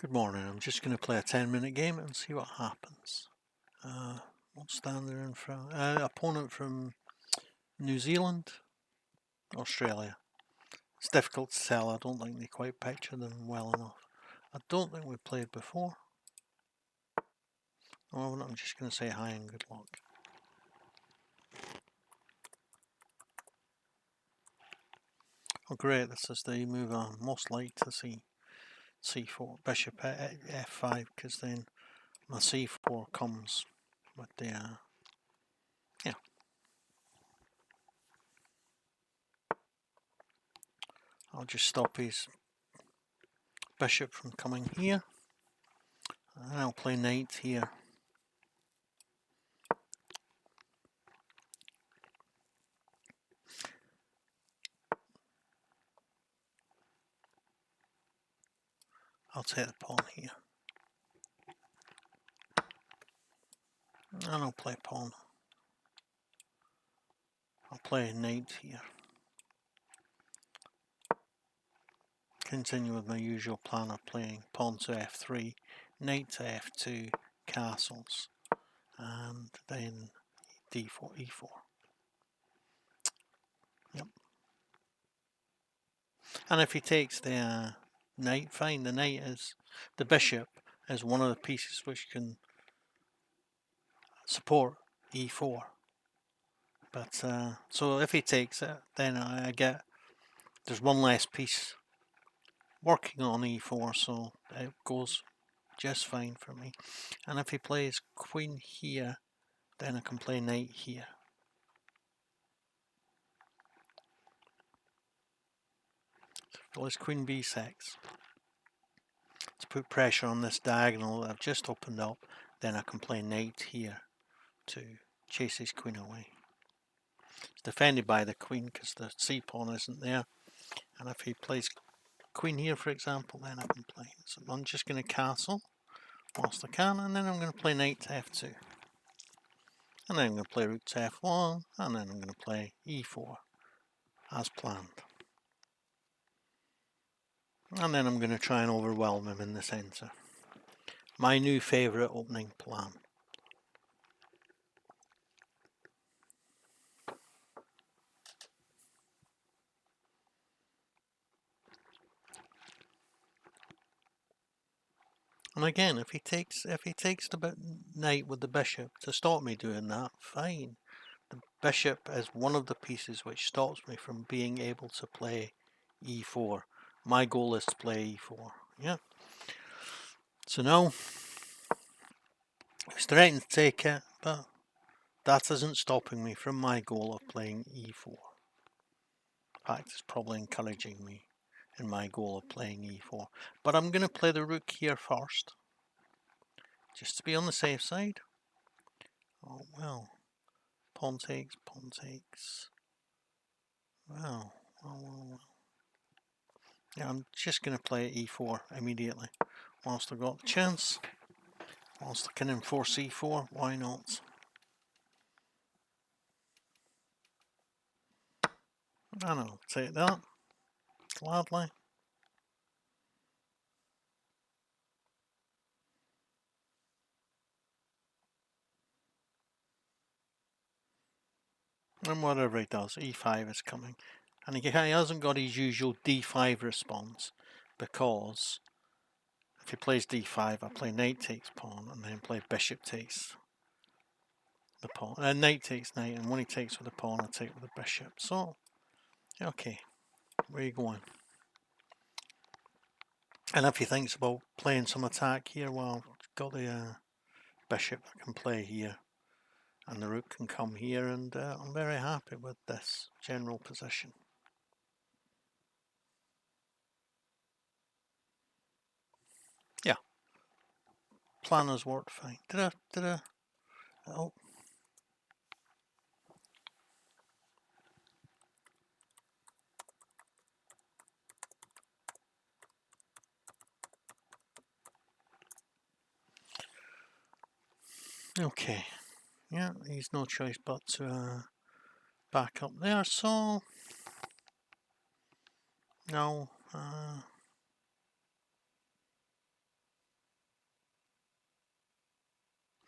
Good morning. I'm just going to play a 10-minute game and see what happens. Won't stand there in front. Opponent from New Zealand, Australia. It's difficult to tell. I don't think they quite picture them well enough. I don't think we've played before. Oh, I'm just going to say hi and good luck. Oh, great. This is the move I'm most like to see. C4, bishop at f5, because then my c4 comes with the yeah. I'll just stop his bishop from coming here, and I'll play knight here. I'll take the pawn here. And I'll play pawn. I'll play a knight here. Continue with my usual plan of playing pawn to f3, knight to f2, castles, and then d4, e4. Yep. And if he takes the knight, fine. The bishop is one of the pieces which can support e4. But so if he takes it, then there's one less piece working on e4, so it goes just fine for me. And if he plays queen here, then I can play knight here. So if he plays queen b6 to put pressure on this diagonal that I've just opened up, then I can play knight here to chase his queen away. It's defended by the queen because the c-pawn isn't there. And if he plays queen here, for example, then I can play. So I'm just going to castle whilst I can, and then I'm going to play knight to f2. And then I'm going to play rook to f1, and then I'm going to play e4 as planned. And then I'm going to try and overwhelm him in the centre. My new favourite opening plan. And again, if he takes the knight with the bishop to stop me doing that, fine. The bishop is one of the pieces which stops me from being able to play e4. My goal is to play e4. Yeah. So now he's threatening to take it, but that isn't stopping me from my goal of playing e4. In fact, it's probably encouraging me in my goal of playing e4. But I'm going to play the rook here first, just to be on the safe side. Oh, well. Pawn takes, pawn takes. Well. Yeah, I'm just going to play e4 immediately. Whilst I've got the chance. Whilst I can enforce e4, why not? And I'll take that. Gladly. And whatever he does, e5 is coming. And he hasn't got his usual d5 response, because if he plays d5, I play knight takes pawn, and then play bishop takes the pawn. And knight takes knight, and when he takes with the pawn, I take with the bishop. So, okay, where are you going? And if he thinks about playing some attack here, well, got the bishop I can play here, and the rook can come here, and I'm very happy with this general position. Yeah, plan has worked fine. Did I? Oh. Okay. Yeah, he's no choice but to back up there, so now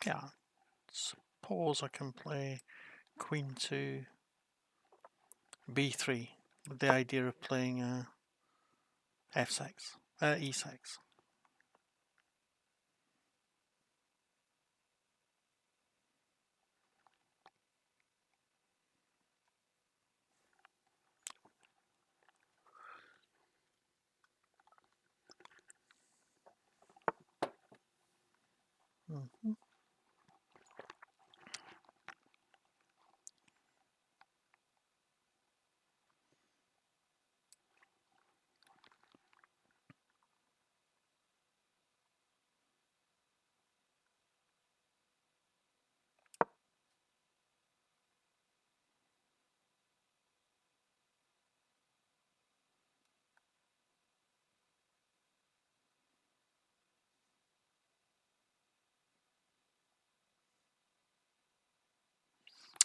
Yeah, suppose I can play queen to b3 with the idea of playing f6, e6. Mm-hmm.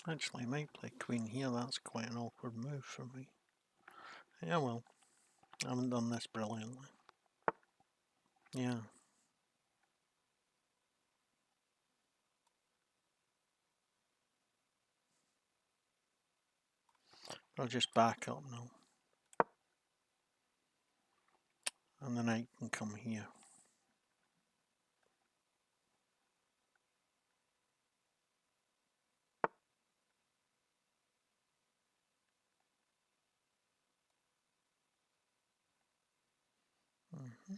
Actually, I might play queen here. That's quite an awkward move for me. Yeah, well, I haven't done this brilliantly. Yeah. I'll just back up now. And the knight can come here. Mm-hmm.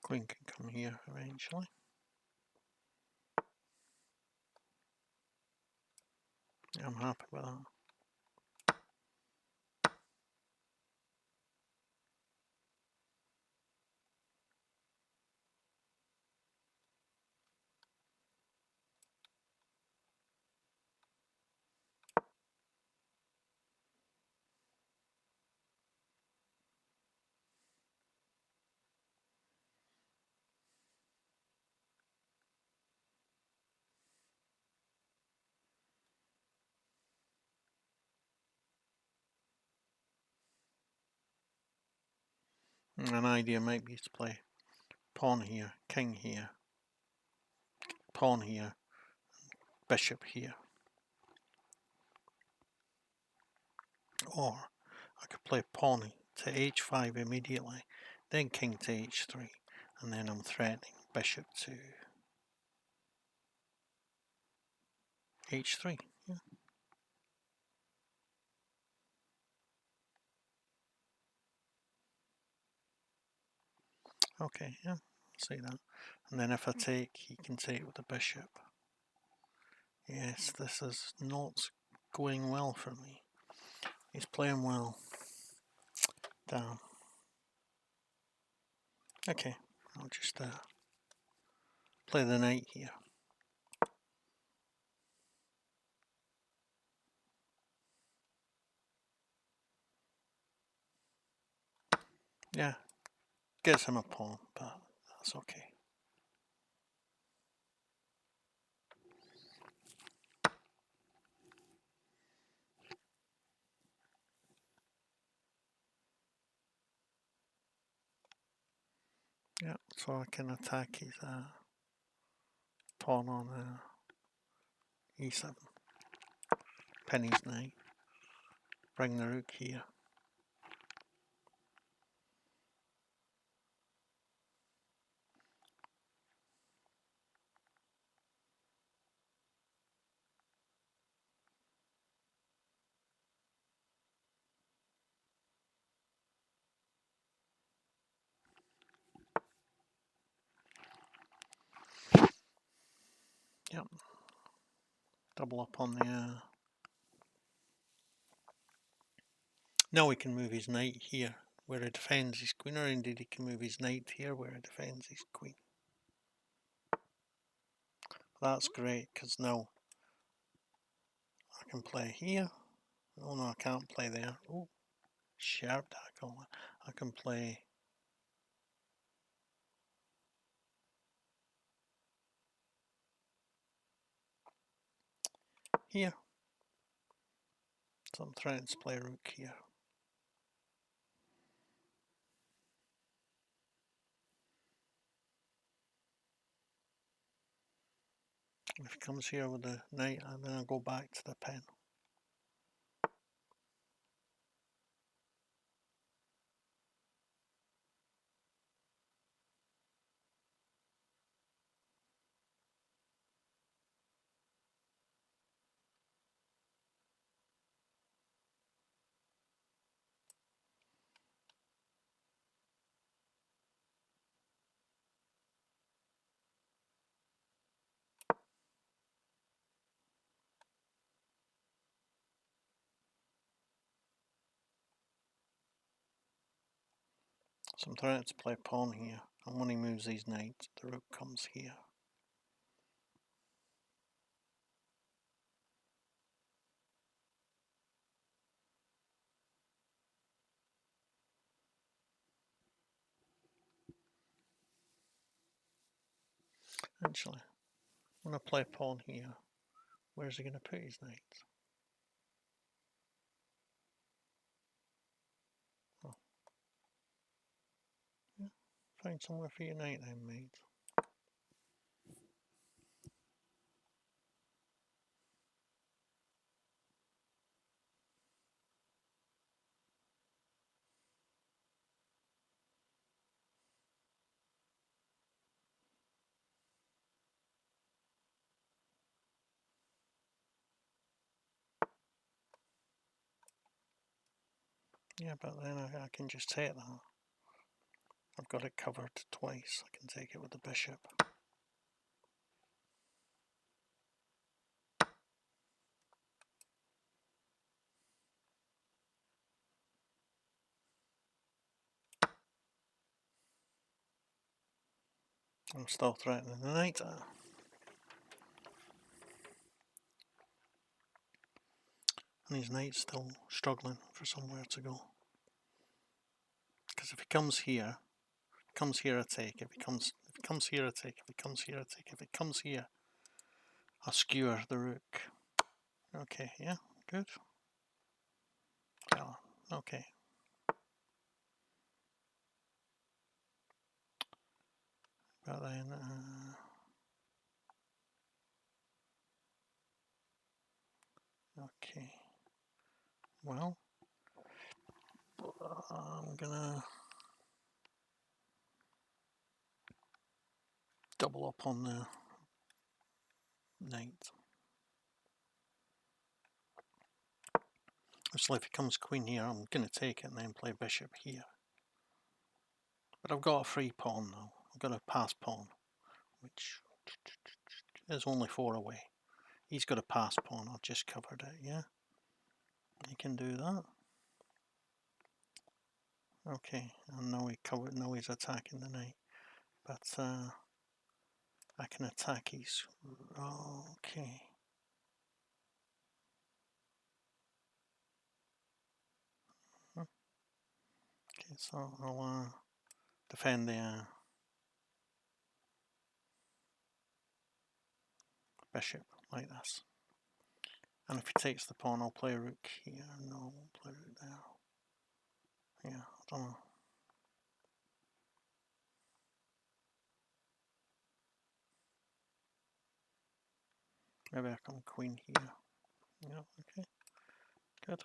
Queen can come here eventually. Yeah, I'm happy with that. An idea might be to play pawn here, king here, pawn here, bishop here. Or I could play pawn to h5 immediately, then king to h3, and then I'm threatening bishop to h3. Yeah. Okay, yeah, see that. And then if I take, he can take with the bishop. Yes, this is not going well for me. He's playing well. Damn. Okay, I'll just play the knight here. Yeah, gets him a pawn, but that's okay. Yeah, so I can attack his pawn on e7. Penny's knight. Bring the rook here. Yep. Double up on the... Now he can move his knight here, where he defends his queen, or indeed he can move his knight here, where he defends his queen. That's great, because now I can play here. Oh no, I can't play there. Oh, sharp tackle. I can play here. So I'm trying to play rook here. If he comes here with the knight, and then I'll go back to the pen. So I'm trying to play pawn here, and when he moves these knights, the rook comes here. Actually, when I play pawn here, where's he going to put his knights? Oh. Yeah. Find somewhere for your knight then, mate. Yeah, but then I can just take that. I've got it covered twice. I can take it with the bishop. I'm still threatening the knight. And his knight's still struggling for somewhere to go. Because if he comes here, I take. If he comes here, I take. If he comes here, I take. If he comes here, I skewer the rook. Okay, yeah, good. Yeah, okay. But then, okay. Well, I'm gonna double up on the knight. So if he comes queen here, I'm gonna take it and then play bishop here. But I've got a free pawn now. I've got a pass pawn, which is only 4 away. He's got a pass pawn. I've just covered it. Yeah, he can do that. Okay, and now he covered. Now he's attacking the knight, but I can attack his. Okay. Okay, so I'll defend the bishop like this. And if he takes the pawn, I'll play rook here. No, I won't play rook there. Yeah, I don't know. Maybe I come queen here. Yeah, okay, good.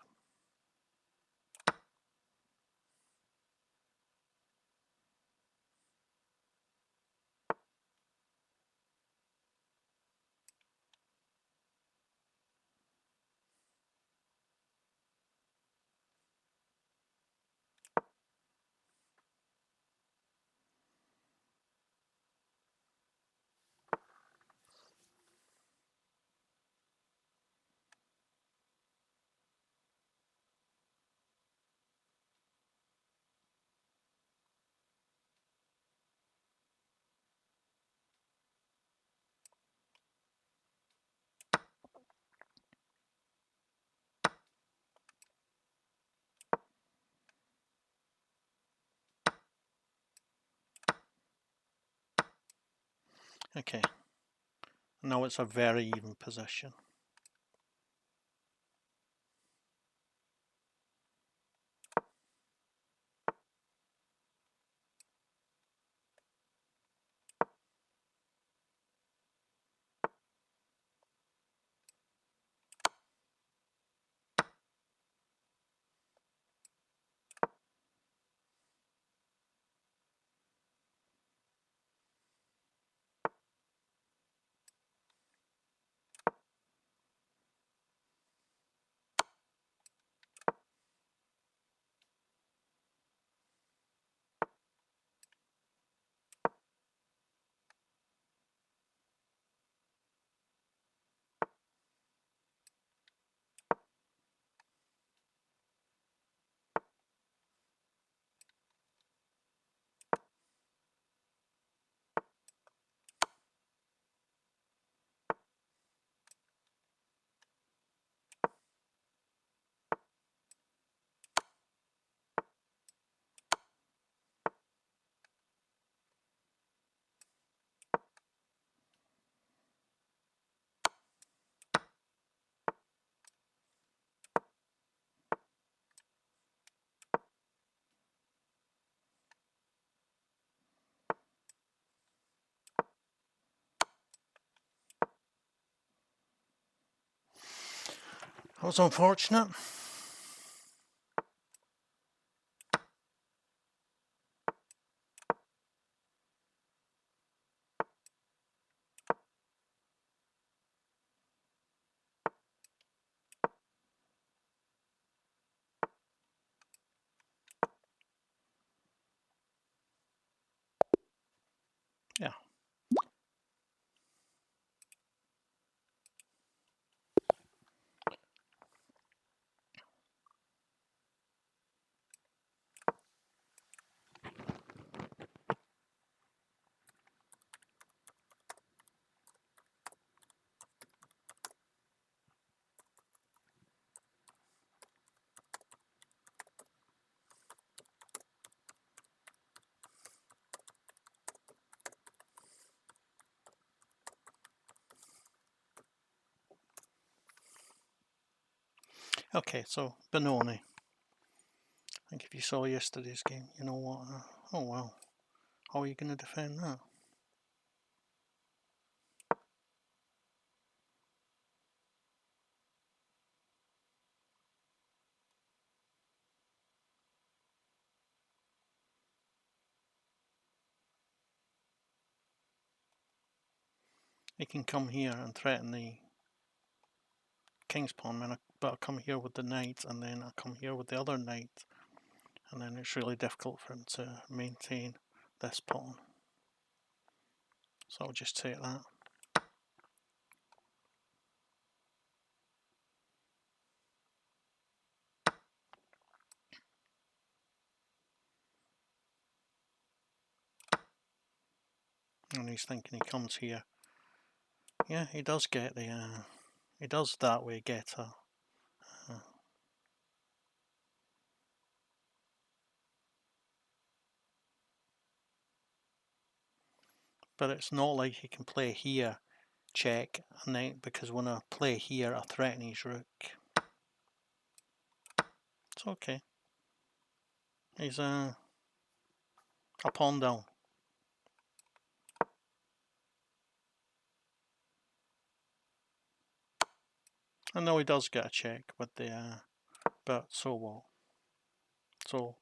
Okay, now it's a very even position. That was unfortunate. Yeah. Okay, so Benoni. I think if you saw yesterday's game, you know what. Oh well. How are you going to defend that? He can come here and threaten the king's pawn, but I come here with the knight, and then I come here with the other knight, and then it's really difficult for him to maintain this pawn. So I'll just take that. And he's thinking he comes here. Yeah, he does get the. He does that way get a. But it's not like he can play here, check, and then because when I play here, I threaten his rook. It's okay. He's a pawn down. I know he does get a check with the, but so what? So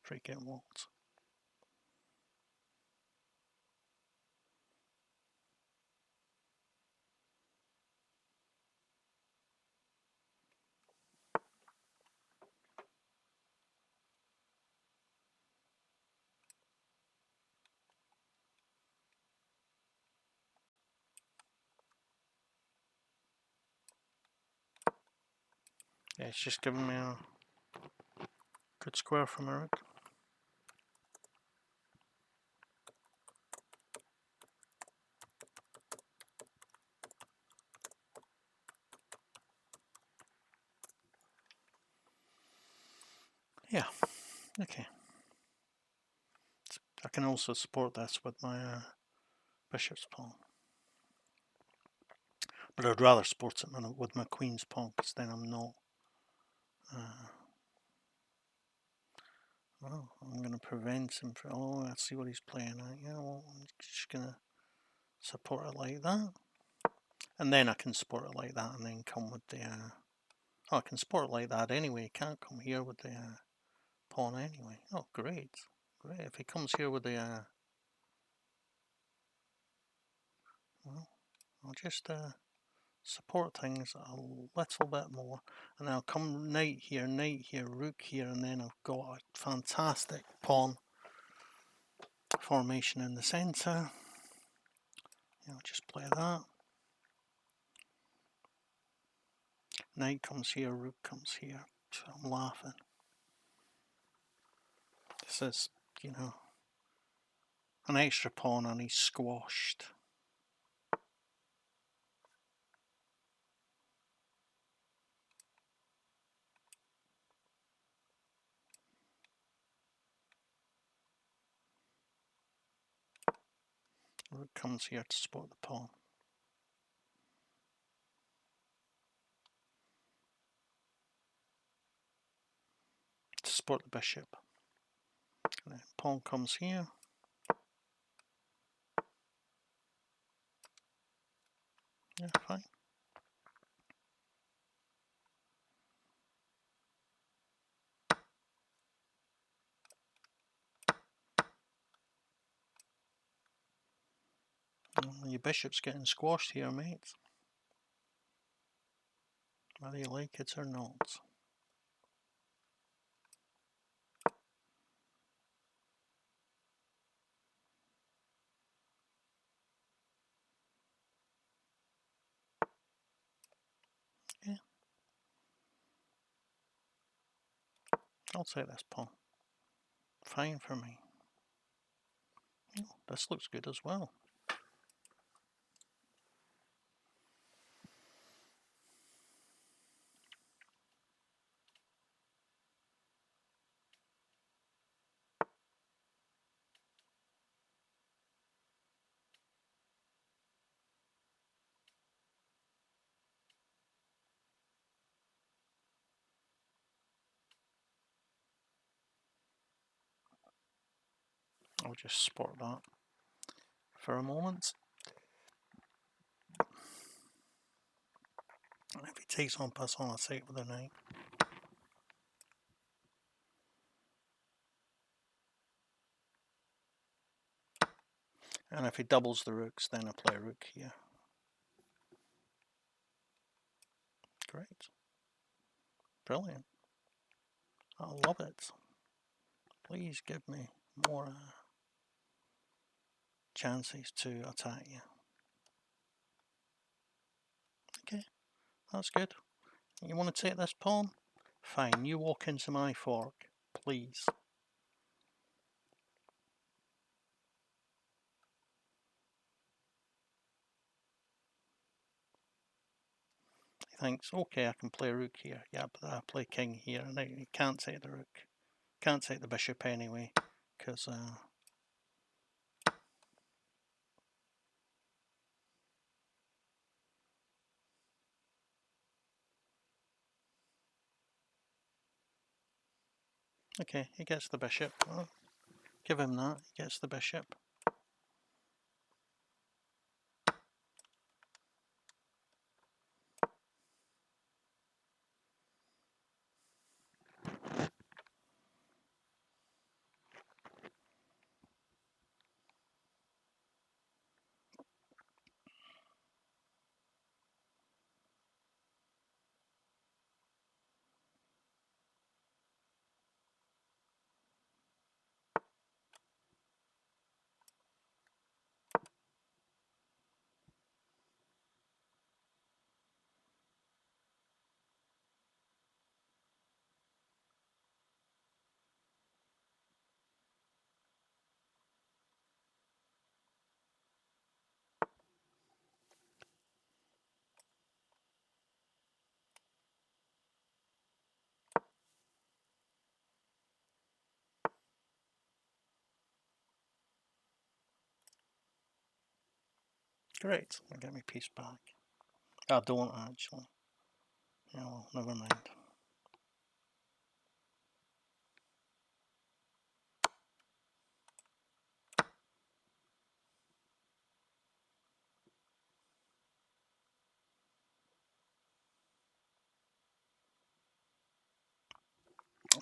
freaking what? Yeah, it's just giving me a good square from a rook. Yeah, okay. I can also support this with my bishop's pawn. But I'd rather support it with my queen's pawn, because then I'm not... well, I'm going to prevent him from... oh, I see what he's playing at. Yeah, well, I'm just going to support it like that. And then I can support it like that and then come with the... oh, I can support it like that anyway. I can't come here with the pawn anyway. Oh, great. Great. If he comes here with the... well, I'll just support things a little bit more. And I'll come knight here, rook here, and then I've got a fantastic pawn formation in the centre. I'll just play that. Knight comes here, rook comes here. So I'm laughing. This is, you know, an extra pawn and he's squashed. Rook comes here to support the pawn. To support the bishop. And then pawn comes here. Yeah, fine. Your bishop's getting squashed here, mate. Whether you like it or not. Yeah. I'll take this pawn. Fine for me. Oh, this looks good as well. I'll just support that for a moment. And if he takes on pass on, I'll take it with a knight. And if he doubles the rooks, then I play a rook here. Great. Brilliant. I love it. Please give me more chances to attack you. Okay, that's good. You want to take this pawn? Fine, you walk into my fork, please. He thinks, okay, I can play rook here. Yeah, but I play king here, and he can't take the rook. Can't take the bishop anyway, because okay, he gets the bishop. Oh, give him that, he gets the bishop. Great, I'll get my piece back. I don't actually. Yeah, well, never mind.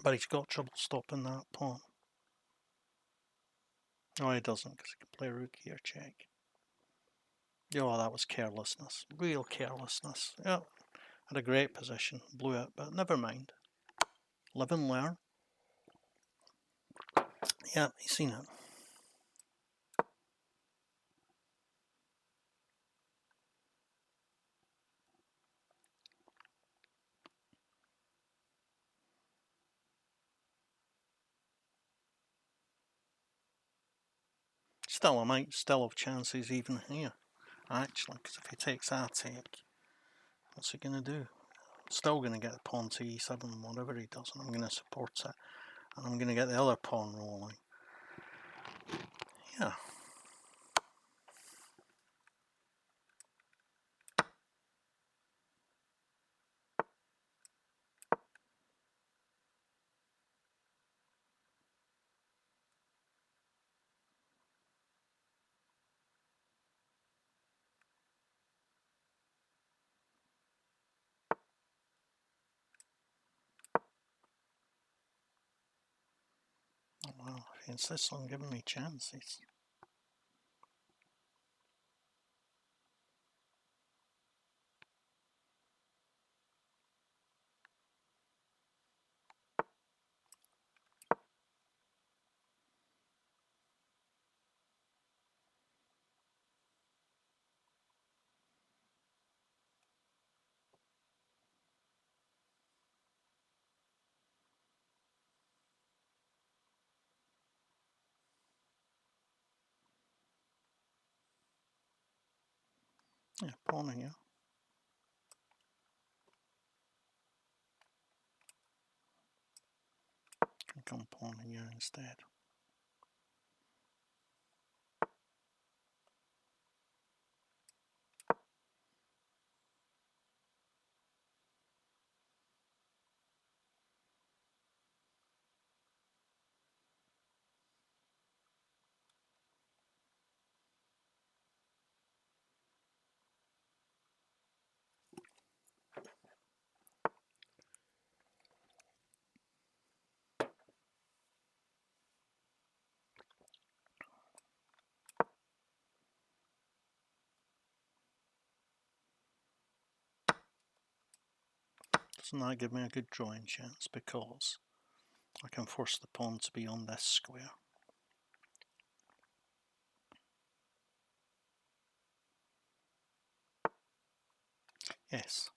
But he's got trouble stopping that pawn. No, he doesn't, because he can play rook here, check. Oh, that was carelessness. Real carelessness. Yeah, had a great position. Blew it, but never mind. Live and learn. Yeah, he's seen it. Still, I might still have chances even here, actually, because if he takes our take, what's he going to do? Still going to get the pawn to e7, whatever he does, and I'm going to support it. And I'm going to get the other pawn rolling. Yeah. Well, if he insists on giving me chances. Yeah, pawn here. Can come pawn here instead. Doesn't that give me a good drawing chance, because I can force the pawn to be on this square. Yes.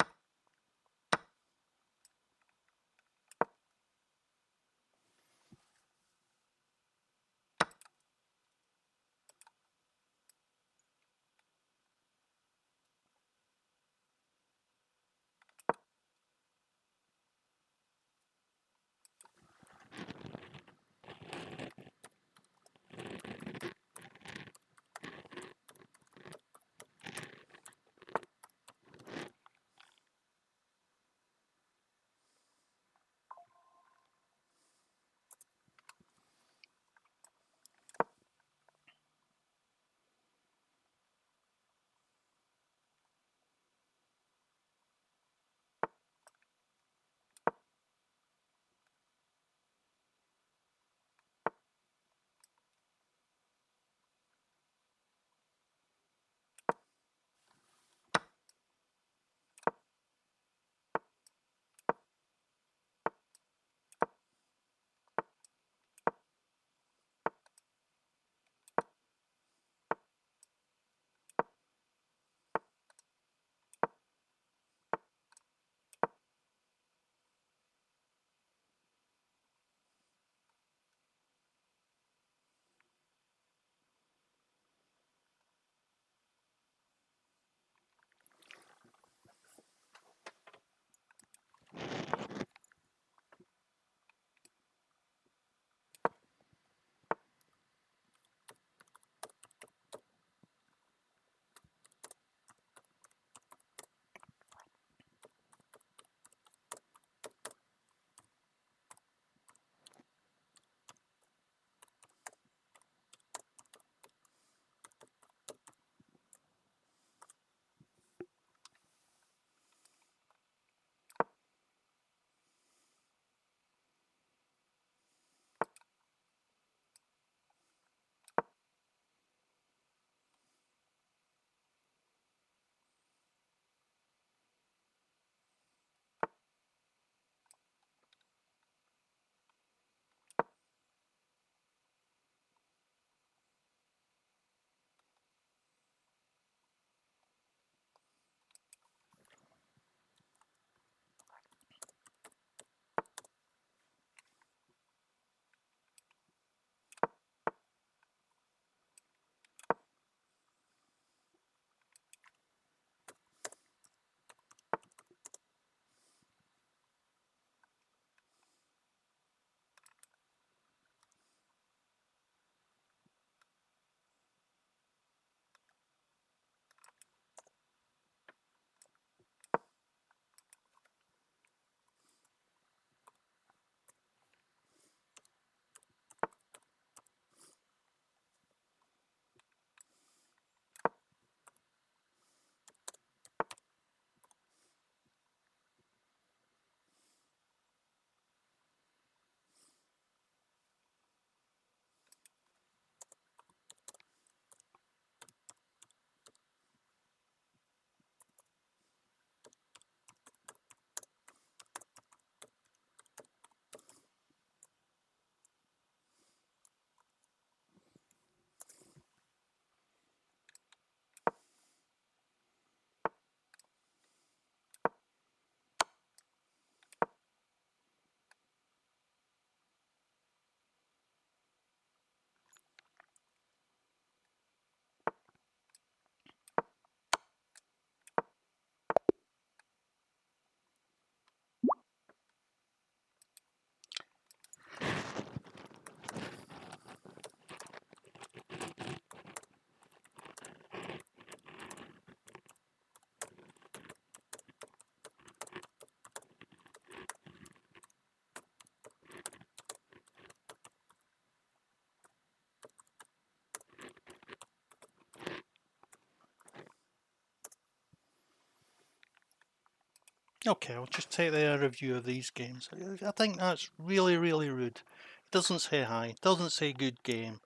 Okay, I'll just take the review of these games. I think that's really, really rude. It doesn't say hi. It doesn't say good game.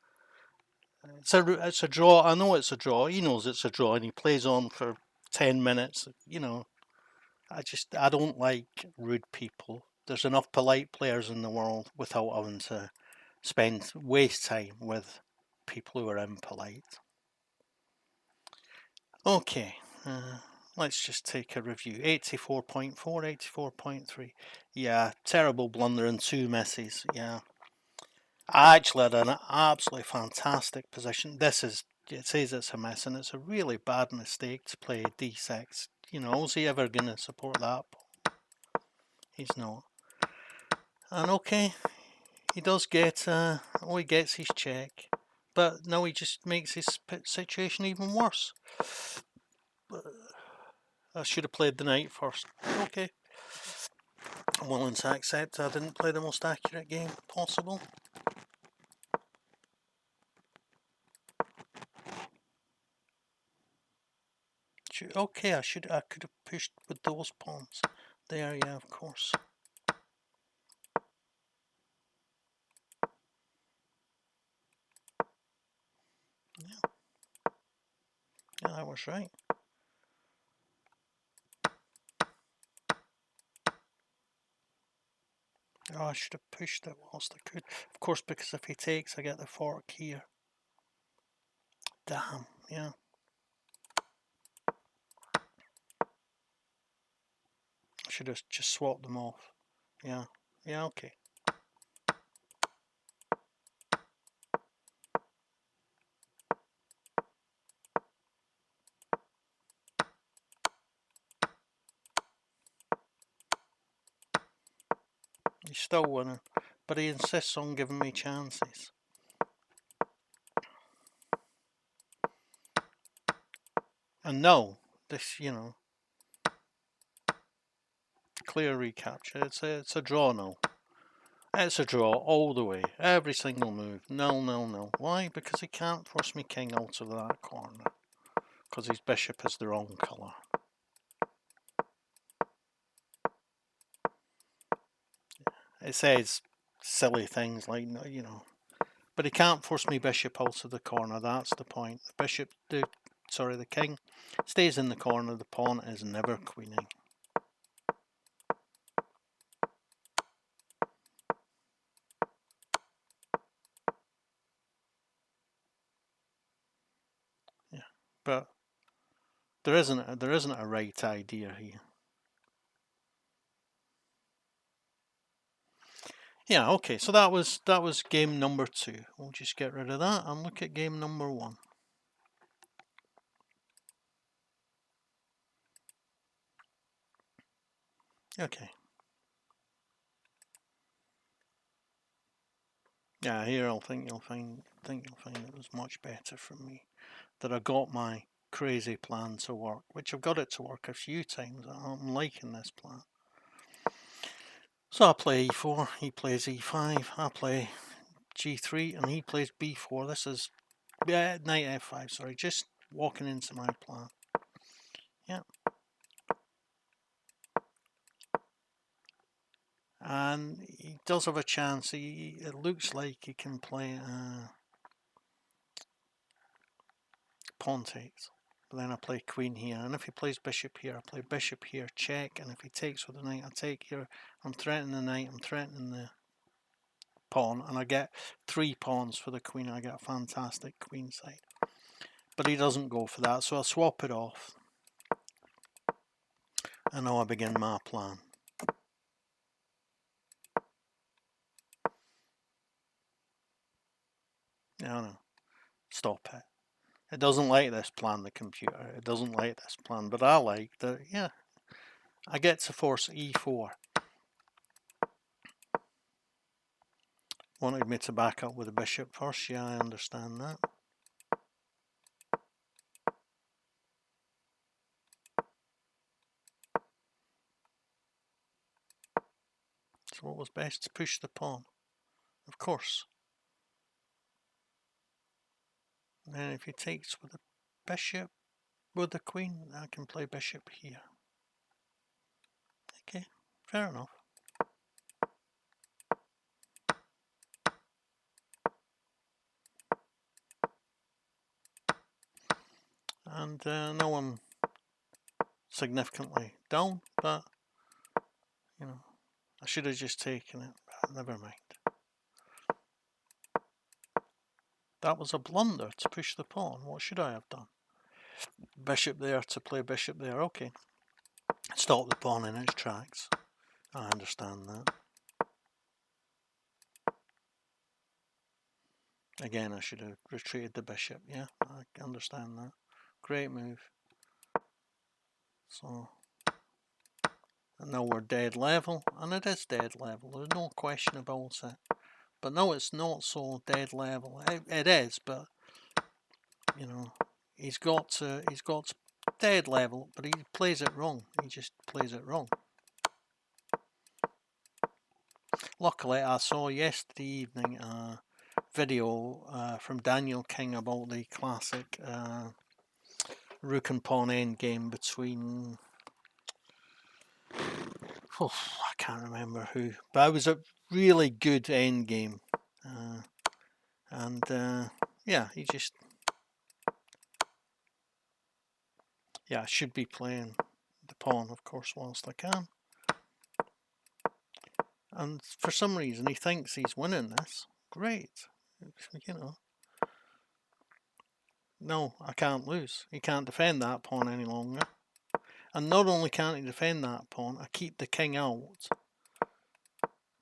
It's a draw. I know it's a draw. He knows it's a draw, and he plays on for 10 minutes. You know, I don't like rude people. There's enough polite players in the world without having to waste time with people who are impolite. Okay, let's just take a review. 84.4, 84.3. Yeah, terrible blunder and 2 misses. Yeah, I actually had an absolutely fantastic position. It says it's a miss, and it's a really bad mistake to play d6. You know, is he ever going to support that? He's not. And okay, he does get, he gets his check, but now he just makes his situation even worse. I should have played the knight first. Okay. I'm willing to accept I didn't play the most accurate game possible. Okay, I could have pushed with those pawns. There, yeah, of course. Yeah, I was right. Oh, I should have pushed it whilst I could. Of course, because if he takes, I get the fork here. Damn, yeah. I should have just swapped them off. Yeah, yeah, okay. He's still winning, but he insists on giving me chances. And no, this, you know, clear recapture. It's a draw now. It's a draw all the way. Every single move. No. Why? Because he can't force me king out of that corner. Because his bishop is the wrong colour. It says silly things like, you know. But he can't force me bishop out of the corner. That's the point. The king stays in the corner. The pawn is never queening. Yeah, but there isn't a right idea here. Yeah, okay. So that was game number 2. We'll just get rid of that and look at game number 1. Okay. Yeah, here I think you'll find it was much better for me that I got my crazy plan to work, which I've got it to work a few times. I'm liking this plan. So I play e4, he plays e5, I play g3, and he plays b4. This is knight f5. Sorry, just walking into my plan. Yeah. And he does have a chance. It looks like he can play pawn takes. But then I play queen here, and if he plays bishop here, I play bishop here, check, and if he takes with the knight, I take here. I'm threatening the knight, I'm threatening the pawn, and I get 3 pawns for the queen. I get a fantastic queen side. But he doesn't go for that, so I swap it off. And now I begin my plan. No, stop it. It doesn't like this plan, the computer. It doesn't like this plan, but I like that, yeah. I get to force e4. Wanted me to back up with the bishop first. Yeah, I understand that. So what was best? To push the pawn. Of course. And then if he takes with the bishop, with the queen, I can play bishop here. fair enough. And no one significantly down, but you know, I should have just taken it, but never mind. That was a blunder to push the pawn. What should I have done? Bishop there to play bishop there. Okay. Stop the pawn in its tracks. I understand that. Again, I should have retreated the bishop. Yeah, I understand that. Great move. So, and now we're dead level, and it is dead level. There's no question about it. But no, it's not so dead level. It is, but you know, he's got dead level, but he plays it wrong. He just plays it wrong. Luckily, I saw yesterday evening a video from Daniel King about the classic rook and pawn endgame between, I can't remember who, but it was a really good endgame. Yeah, he just, yeah, I should be playing the pawn, of course, whilst I can. And for some reason, he thinks he's winning this. Great, you know. No, I can't lose. He can't defend that pawn any longer. And not only can't he defend that pawn, I keep the king out,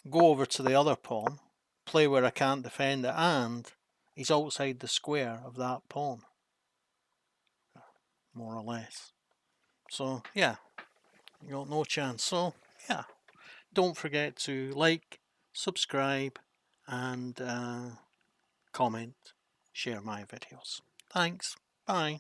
go over to the other pawn, play where I can't defend it, and he's outside the square of that pawn, more or less. So, yeah, you got no chance. So, yeah, don't forget to like, subscribe, and comment, share my videos. Thanks. Bye.